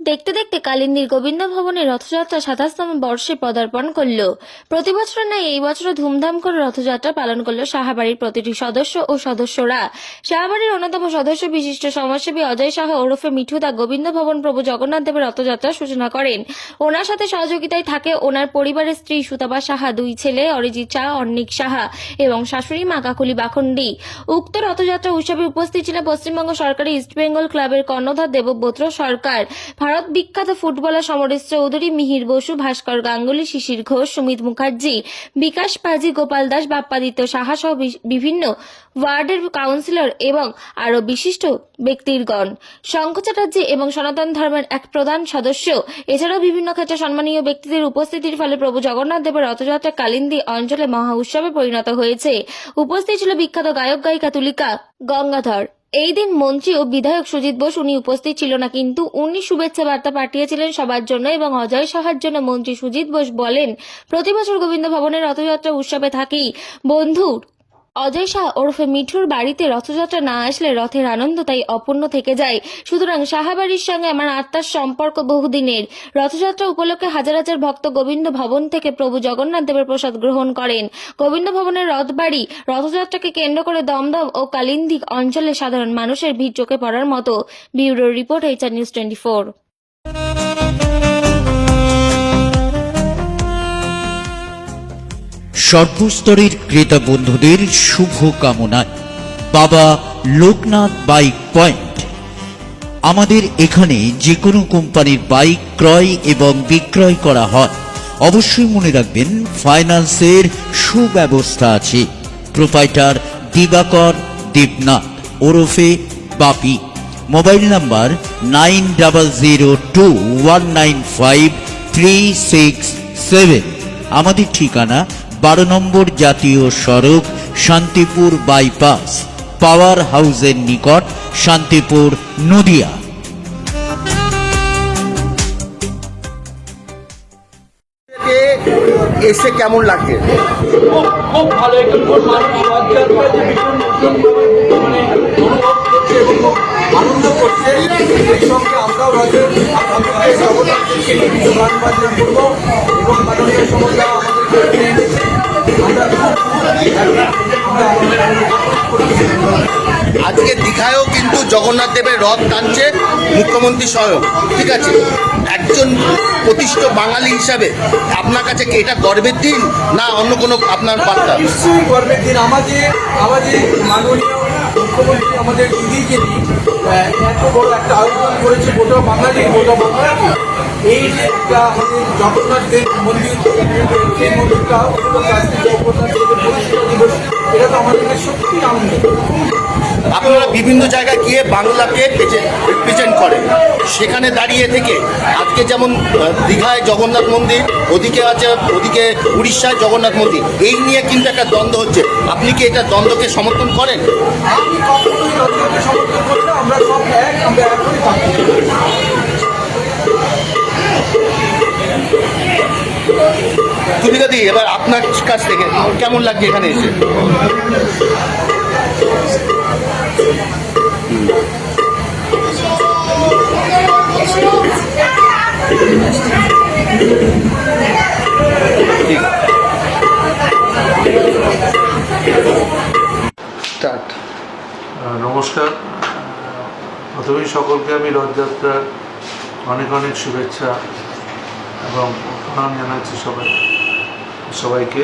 দেখতে দেখতে কালিন্দির গোবিন্দ ভবনে রথযাত্রা ২৭তম বর্ষে পদার্পণ করল। প্রতি বছরের ন্যায় এই বছরও ধুমধাম করে রথযাত্রা পালন করল সাহাবাড়ির প্রতিটি সদস্য ও সদস্যরা। সাহাবাড়ির অন্যতম সদস্য বিশিষ্ট সমাজসেবী অজয় সাহা ওরফে মিঠু দা গোবিন্দ ভবন প্রভু জগন্নাথ দেবের রথযাত্রার সূচনা করেন। ওনার সাথে সহযোগিতায় থাকে ওনার পরিবারের স্ত্রী সুতাবা সাহা, দুই ছেলে অরিজিৎ সাহা, অর্ণিক সাহা এবং শাশুড়ি মা কাকুলি বাখন্ডি। উক্ত রথযাত্রা উৎসবে উপস্থিত ছিলেন পশ্চিমবঙ্গ সরকারি ইস্ট বেঙ্গল ক্লাবের কর্ণধার দেবব্রত সরকার, ভারত বিখ্যাত ফুটবলার সমরেশ চৌধুরী, মিহির বসু, ভাস্কর গাঙ্গুলি, শিশির ঘোষ, সুমিত মুখার্জি, বিকাশ পাজি, গোপাল দাস, বাপ্পাদিত্য সাহা সহ বিভিন্ন ওয়ার্ডের কাউন্সিলর এবং আরও বিশিষ্ট ব্যক্তিগণ, শঙ্খ চ্যাটার্জি এবং সনাতন ধর্মের এক প্রধান সদস্য। এছাড়াও বিভিন্ন ক্ষেত্রে সম্মানীয় ব্যক্তিদের উপস্থিতির ফলে প্রভু জগন্নাথ দেবের রথযাত্রা কালিন্দী অঞ্চলে মহা উৎসবে পরিণত হয়েছে। উপস্থিত ছিল বিখ্যাত গায়ক গায়িকা তুলিকা গঙ্গাধর। এই দিন মন্ত্রী ও বিধায়ক সুজিত বোস উনি উপস্থিত ছিল না, কিন্তু উনি শুভেচ্ছা বার্তা পাঠিয়েছিলেন সবার জন্য এবং অজয় সাহার জন্য। মন্ত্রী সুজিত বোস বলেন, প্রতি বছর গোবিন্দ ভবনের রথযাত্রা উৎসবে থাকি বন্ধু অজয় সাহা ওরফে মিঠুর বাড়িতে রথযাত্রা না আসলে রথের আনন্দ তাই অপূর্ণ থেকে যায়। সুতরাং সাহাবাড়ির সঙ্গে আমার আত্মার সম্পর্ক বহুদিনের। রথযাত্রা উপলক্ষে হাজার হাজার ভক্ত গোবিন্দ ভবন থেকে প্রভু জগন্নাথ দেবের প্রসাদ গ্রহণ করেন। গোবিন্দ ভবনের রথবাড়ি রথযাত্রাকে কেন্দ্র করে দমদম ও কালিন্দী অঞ্চলে সাধারণ মানুষের ভিড় চোখে পড়ার মতো। Bureau report, HR news 24। সর্বস্তরের ক্রেতা বন্ধুদের শুভ কামনায় বাবা লোকনাথ বাইক পয়েন্ট। আমাদের এখানে যে কোনো কোম্পানির বাইক ক্রয় এবং বিক্রয় করা হয়। অবশ্যই মনে রাখবেন, ফাইন্যান্সের সুব্যবস্থা আছে। প্রোপাইটার দিবাকর দেবনাথ ওরফে বাপি। Mobile number 9002195367। আমাদের ঠিকানা 12 নম্বর জাতীয় সড়ক, শান্তিপুর বাইপাস, পাওয়ার হাউসের নিকট, শান্তিপুর, নদিয়া। এসে কেমন লাগে? খুব ভালো, একটু মানে অনুভব করছে এবং খুব আনন্দ করছে। এই সঙ্গে আমরাও রয়েছে কিছু গান বাজনা করবো এবং মাননীয় সমস্যা আমাদেরকে এনেছে। আজকে দীঘায়ও কিন্তু জগন্নাথ দেবের রথ টানছে মুখ্যমন্ত্রী স্বয়ং, ঠিক আছে? একজন প্রতিষ্ঠিত বাঙালি হিসাবে আপনার কাছে কি এটা গর্বের দিন না অন্য কোনো আপনার বার্তা? নিশ্চয়ই গর্বের দিন। আমাদের মাননীয় মুখ্যমন্ত্রী আমাদের দিদিকে এত বড় একটা আয়োজন করেছে গোটা বাঙালি এই যে একটা আমাদের জগন্নাথ দেব মন্দির, এই মন্দিরটা জগন্নাথ দেবের প্রতিষ্ঠা দিবস, এটা তো আমাদের সত্যি আনন্দ। আপনারা বিভিন্ন জায়গায় গিয়ে বাংলাকে রিপ্রেজেন্ট করেন, সেখানে দাঁড়িয়ে থেকে আজকে যেমন দীঘায় জগন্নাথ মন্দির, ওদিকে আছে, ওদিকে উড়িষ্যায় জগন্নাথ মন্দির, এই নিয়ে কিন্তু একটা দ্বন্দ্ব হচ্ছে। আপনি কি এটা দ্বন্দ্বকে সমর্থন করেন? আমি কখনোই দ্বন্দ্বকে সমর্থন করি না। আমরা সব আমরা এক করে থাকি। তুলিকা দি, এবার আপনার কাছ থেকে কেমন লাগছে এখানে এসে? নমস্কার। প্রথমেই সকলকে আমি রথযাত্রার অনেক অনেক শুভেচ্ছা এবং প্রণাম জানাচ্ছি সবাইকে।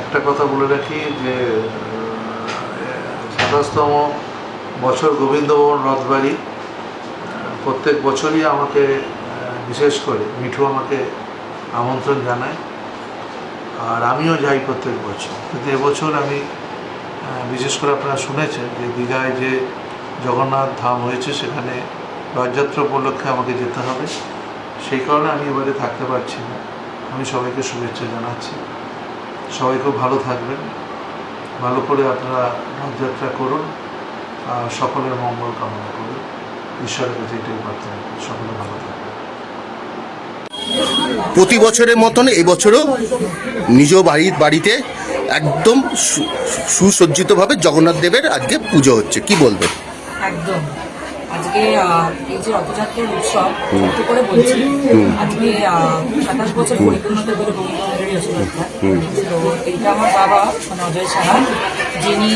একটা কথা বলে রাখি যে ২৭তম বছর গোবিন্দভবন রথবাড়ি প্রত্যেক বছরই আমাকে, বিশেষ করে মিঠু আমাকে আমন্ত্রণ জানায়, আর আমিও যাই প্রত্যেক বছর। কিন্তু এবছর আমি বিশেষ করে আপনারা শুনেছেন যে দীঘায় যে জগন্নাথ ধাম হয়েছে, সেখানে রথযাত্রা উপলক্ষে আমাকে যেতে হবে। সেই কারণে আমি এবারে থাকতে পারছি না। আমি সবাইকে শুভেচ্ছা জানাচ্ছি। সবাই খুব ভালো থাকবেন, ভালো করে আপনারা রথযাত্রা করুন, আর সকলের মঙ্গল কামনা করুন। ঈশ্বরের কাছে এটাই প্রার্থনা করি, সকলে ভালো থাকবেন। প্রতি বছরের মতন এবছরও নিজ বাড়িতে একদম সুসজ্জিতভাবে জগন্নাথ দেবের আজকে পুজো হচ্ছে, কি বলবেন? একদম আজকে এই যে রথযাত্রার উৎসব ছোট্ট করে বলছি, আজকে 27 বছর পরিপূর্ণতা করে গোবিন্দগঞ্জেরই রথযাত্রা। তো এইটা আমার বাবা মানে অজয় সাহা, যিনি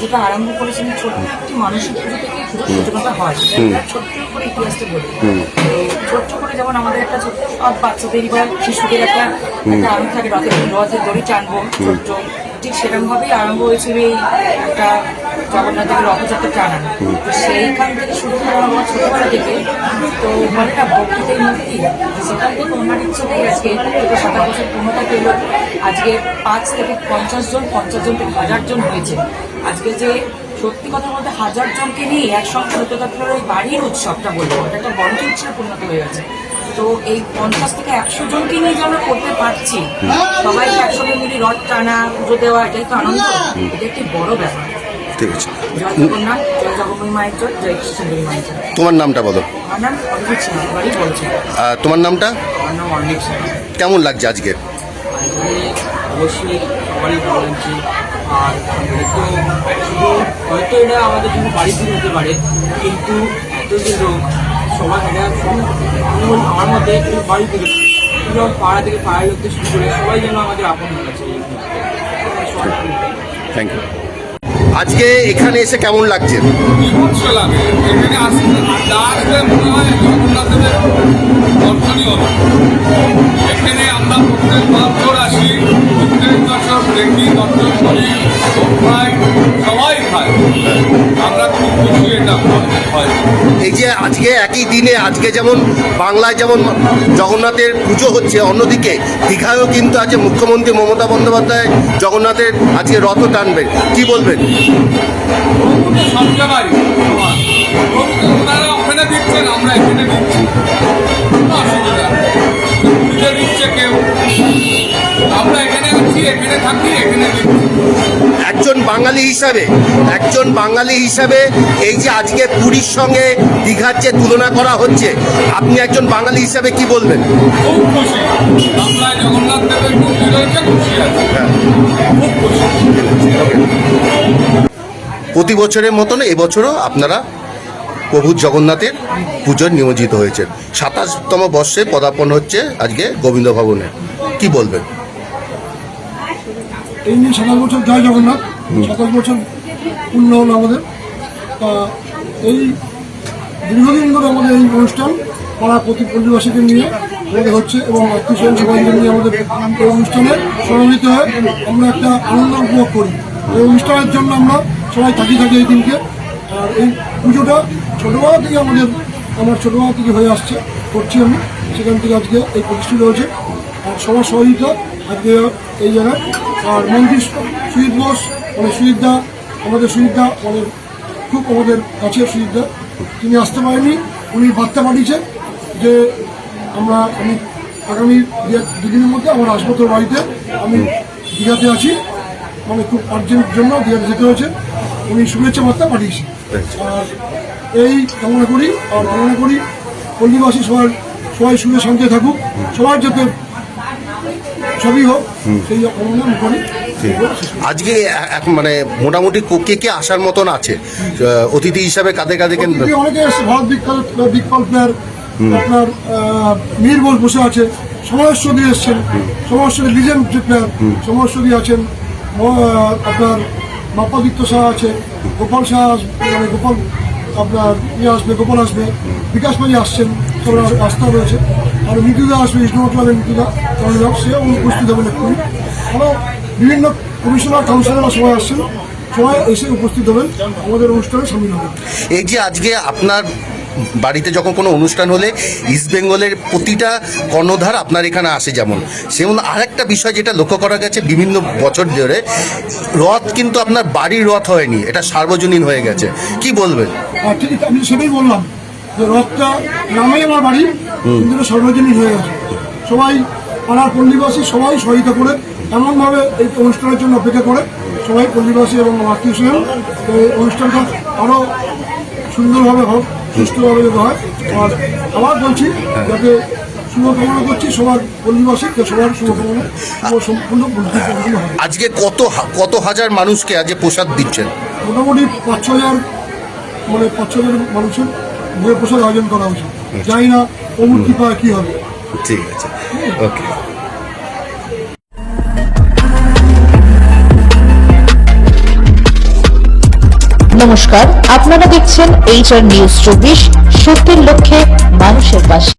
যেটা আরম্ভ করেছিলেন ছোট্ট একটি মানসিক পুজো থেকে পুরো সূচনাটা হয়, সেটা ছোট্ট করে ইতিহাসটা বলি। তো ছোট্ট করে যেমন আমাদের একটা ছোট্ট সব বাচ্চাদেরই বা শিশুদের একটা আনন্দ থাকে, রথের দড়ি টানবো ছোট্ট, ঠিক সেরকম ভাবেই আরম্ভ হয়েছিল এই একটা জগন্নাথের রথযাত্রা টানানো। তো সেইখান থেকে শুরু করে আমার ছোটবেলা থেকে, তো মানে না ভক্তিতেই মুক্তি, সেখান থেকে ওনার ইচ্ছে থেকে আজকে 27 বছর পূর্ণতা পেল। আজকে 5 থেকে 50 জন, 50 জন থেকে 1000 জন হয়েছে। আজকে যে সত্যি কথা বলতে 1000 জনকে নিয়ে একসঙ্গে রথযাত্রার ওই বাড়ির উৎসবটা বলবো, এটা একটা বড় উৎসবে পরিণত হয়ে গেছে। তো এই 50 থেকে 100 জনকে নিয়ে যে আমরা করতে পারছি, সবাইকে একসঙ্গে মিলে রথ টানা, পুজো দেওয়া, এটাই তো আনন্দ, এটা একটি বড় ব্যাপার। ঠিক আছে, জয় জগন্নাথ, জয় জগন্নাথ মায়ের জয়, জয় কৃষ্ণদেবী মায়ের জয়। তোমার নামটা বলো। আমার নাম অরিজিৎ সিংহ, বাড়ি বলছি। তোমার নামটা? আমার নাম অর্ণিক সিংহ। কেমন লাগছে আজকে? আজকে অবশ্যই সবারই ভালো লাগছে। আর হয়তো শুধু হয়তো এটা আমাদের জন্য বাড়ি থেকে হতে পারে, কিন্তু এত যে লোক সবাই এটা আমার মধ্যে একটু বাড়ি থেকে পাড়া থেকে পাড়ার লোকদের শুরু করে সবাই যেন আমাদের আপন হয়ে গেছে। Thank you. আজকে এখানে এসে কেমন লাগছে? বিভৎস লাগে। এখানে আসলে মনে হয় জগন্নাথের দর্শনই হবে। এখানে আমরা প্রত্যেক বছর আসি, প্রত্যেক বছর দেখি, দর্শন করি, খাই, সবাই খায়। আমরা খুব খুশি এটা হয়। এই যে আজকে একই দিনে, আজকে যেমন বাংলায় যেমন জগন্নাথের পুজো হচ্ছে, অন্যদিকে দীঘায়ও কিন্তু আজকে মুখ্যমন্ত্রী মমতা বন্দ্যোপাধ্যায় জগন্নাথের আজকে রথ টানবেন, কি বলবেন? সব জায়গায় ওনারা ওখানে দিচ্ছেন, আমরা এখানে দিচ্ছি, কোনো অসুবিধা নেই। পুজো দিচ্ছে কেউ, আমরা এখানে আছি, এখানে থাকি, এখানে দিচ্ছি। একজন বাঙালি হিসাবে এই যে আজকে পুরীর সঙ্গে দীঘার যে তুলনা করা হচ্ছে, আপনি একজন বাঙালি হিসাবে কি বলবেন? খুব খুশি, আমরা জগন্নাথ দেবের মন্দির হয়েছে, খুশি আছি, খুব খুশি। প্রতি বছরের মতন এবছরও আপনারা প্রভু জগন্নাথের পুজোর নিয়োজিত হয়েছেন। 27তম বর্ষে পদার্পণ হচ্ছে আজকে গোবিন্দ ভবনে, কি বলবেন? এই নিয়ে 27 বছর, জয় জগন্নাথ, 27 বছর পূর্ণ হলো আমাদের। এই দীর্ঘদিন ধরে আমাদের এই অনুষ্ঠান পাড়া প্রতিবাসীকে নিয়ে আমাদের হচ্ছে, এবং আত্মীয় সবাইকে নিয়ে আমাদের এই অনুষ্ঠানে সমবেত হয়ে আমরা একটা আনন্দ উপভোগ করি। এই অনুষ্ঠানের জন্য আমরা সবাই থাকি এই দিনকে। আর এই পুজোটা ছোটোবেলা থেকে আমার ছোটোবেলা থেকে হয়ে আসছে, করছি আমি, সেখান থেকে আজকে এই প্রতিষ্ঠিত হয়েছে। আর সবার সহযোগিতা আজকে এই জায়গায়। আর মন্ত্রী সুজিত বোস, মানে সুজিতদা, আমাদের সুজিতদা মানে খুব আমাদের কাছের সুজিতদা, তিনি আসতে পারেনি, উনি বার্তা পাঠিয়েছেন যে আমি আগামী 2 দিনের মধ্যে আমার আসবো তোর বাড়িতে, আমি দীঘাতে আছি, মানে খুব আর্জেন্ট জন্য দীঘাতে যেতে হয়েছে, উনি শুভেচ্ছা বার্তা পাঠিয়েছেন। আর এই কামনা করি পল্লীবাসী সবাই সুখে শান্তি থাকুক, সবার যাতে সবই হোক, সেই কামনা আমি করি। আজকে মানে মোটামুটি কে আসার মতন আছে অতিথি হিসাবে? কাদের অনেকে এসছে, ভারত বিকল্প প্লেয়ার আপনার মীর বোস বসে আছে, সমাজসদী এসছেন, সমাজসদী লিজেন্ড প্লেয়ার সমাজসদী আছেন, আপনার বাপ্পাদিত্য শাহ আছে, গোপাল শাহ মানে গোপাল আপনার গোপাল আসবে, বিকাশ মাঝি আসছেন, সবার আস্থা রয়েছে। আর মৃত্যুদা আসবে, ইসলাম ক্লাবের মৃত্যুদা, সেও উপস্থিত হবেন এক্ষুনি। আরও বিভিন্ন কমিশনার কাউন্সিলররা সবাই আসছেন, সবাই এসে উপস্থিত হবেন, আমাদের অনুষ্ঠানে সামিল হবেন। এই যে আজকে আপনার বাড়িতে যখন কোনো অনুষ্ঠান হলে ইস্ট বেঙ্গলের প্রতিটা কর্ণধার আপনার এখানে আসে, যেমন আরেকটা বিষয় যেটা লক্ষ্য করা গেছে বিভিন্ন বছর ধরে, রথ কিন্তু আপনার বাড়ির রথ হয়নি, এটা সার্বজনীন হয়ে গেছে, কি বলবেন? ঠিক, আমি সেটাই বললাম যে রথটা নামেই আমার বাড়ি, কিন্তু সার্বজনীন হয়ে গেছে। সবাই পাড়ার পল্লীবাসী সবাই সহায়তা করে, এমনভাবে এই অনুষ্ঠানের জন্য অপেক্ষা করে সবাই পল্লীবাসী এবং আত্মীয় স্বজন, এই অনুষ্ঠানটা আরও সুন্দরভাবে হোক, সুষ্ঠুভাবে হয়। আর আবার বলছি যাতে শুভকামনা করছি সবার পল্লীবাসী, সবার শুভকামনা সম্পূর্ণ হয়। আজকে কত হাজার মানুষকে আজকে প্রসাদ দিচ্ছেন? মোটামুটি 5-6 হাজার, মানে 5-6 হাজার মানুষের বই প্রসাদ আয়োজন করা উচিত। জানি না অমুক কৃপা কি হবে। ঠিক আছে, ওকে। নমস্কার, আপনারা দেখছেন HR নিউজ 24, সত্যের লক্ষ্যে মানুষের পাশে।